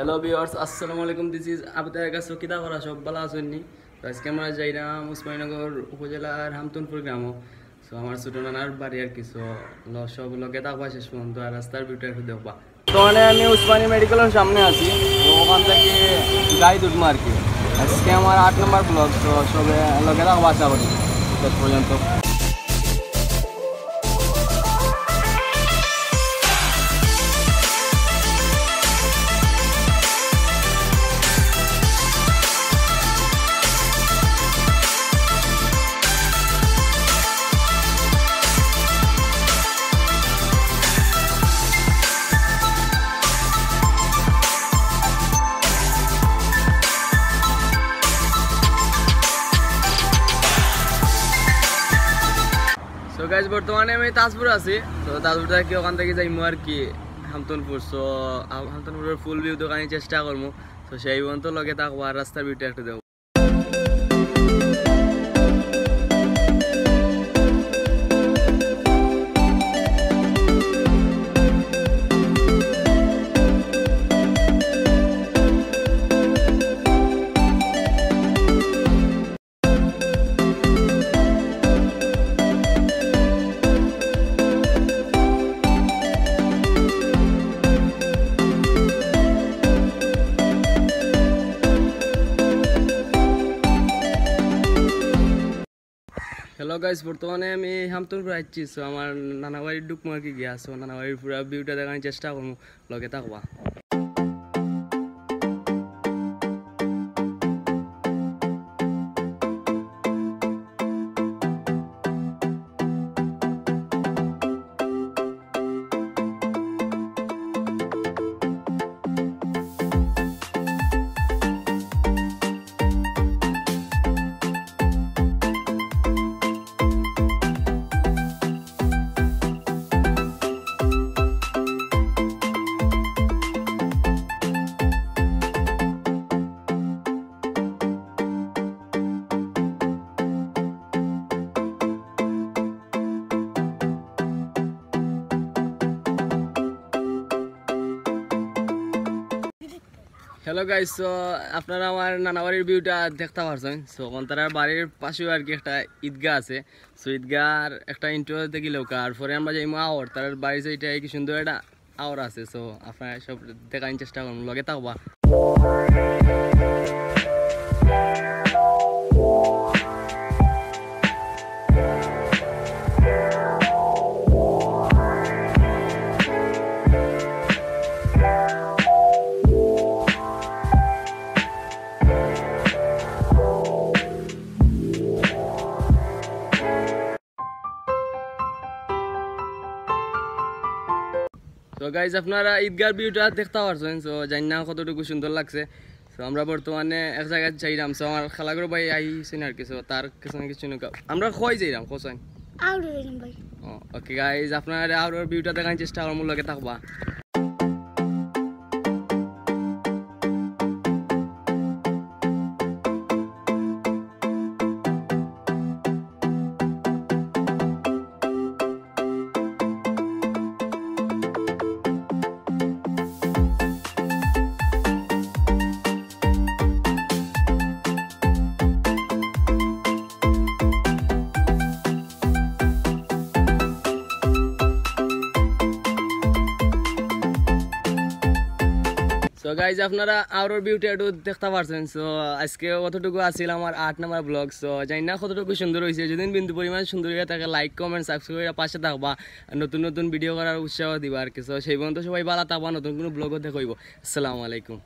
Hello viewers, আসসালামু আলাইকুম। This is আবতার কাছে কিতা করা সব ভালো আছেননি? তো আজকে আমরা যাইলাম উসমানীনগর উপজেলার হামতুনপুর গ্রামও। সো আমার ছোট নানার বাড়ি আর কি। সো সব লগে থাকবা শেষ পর্যন্ত, আর রাস্তার ভিউটা একটু দেখবা। তো মানে আমি উসমানী মেডিকেলের সামনে আছি, তো ওখান থেকে গাড়ি উঠবো আর কি। আজকে আমার 8 নম্বর ব্লগ। তো সবে লগে থাকবা আশা করি শেষ পর্যন্ত। তো গাইজ বর্তমানে আমি তাজপুর আছি। তো তাজপুর থেকে ওখান থেকে যাইমু আর কি হামতুনপুর। সো হামতুনপুরের ফুল ভিউ দোকানে চেষ্টা করবো। তো সেই পর্যন্ত লগে থাকবো আর রাস্তার ভিউটা একটু দেবো। হ্যালো গাইস, বর্তমানে আমি হামতুনপুর আসছি। সো আমার নানা বাড়ির ডুকমো আর কি গিয়া। সো নানা বাড়ির পুরা ভিউটা দেখানোর চেষ্টা করবো, লগে থাকবা। হ্যালো গাইস, তো আপনারা আমার নানা বাড়ির ভিউটা দেখতে পারছেন। সো তার বাড়ির পাশেও আর কি একটা ঈদগাহ আছে। সো ঈদগাহর একটা ইন্ট্রো দেখিল, আর পরে আমরা যাই আওয়ার তার বাড়ির যেটা কি সুন্দর একটা আওয়ার আছে। সো আপনারা সব দেখার চেষ্টা করুন, লগে থাকবা। তো গাইজ আপনারা ঈদগার ভিউটা দেখতে পারছেন। সো জানি না কতটুকু সুন্দর লাগছে। সো আমরা বর্তমানে এক জায়গায় যাইলাম। সো আমার খালাগর ভাই আইসেন আর কিছু, তার কিছু না কিছু আমরা খোয়াই যাইলাম কোসাইন। ওকে গাইজ, আপনারা আর ভিউটা দেখার চেষ্টা করবো, লগে থাকবা। সো গাইজ আপনারা আউটডোর ভিউটা একটু দেখতে পারছেন। সো আজকে কতটুকু আসছিল আমার 8 নম্বর ব্লগ। সো জানি না কতটুকু সুন্দর হয়েছে। যদি বিন্দু পরিমাণ সুন্দর হয়ে থাকে, লাইক কমেন্ট সাবস্ক্রাইব করে পাশে থাকবা, নতুন নতুন ভিডিও করার উৎসাহ দিবা আর কি। সো সেই পর্যন্ত সবাই ভালো থাকবা, নতুন কোনো ব্লগও দেখাইব। আসসালামু আলাইকুম।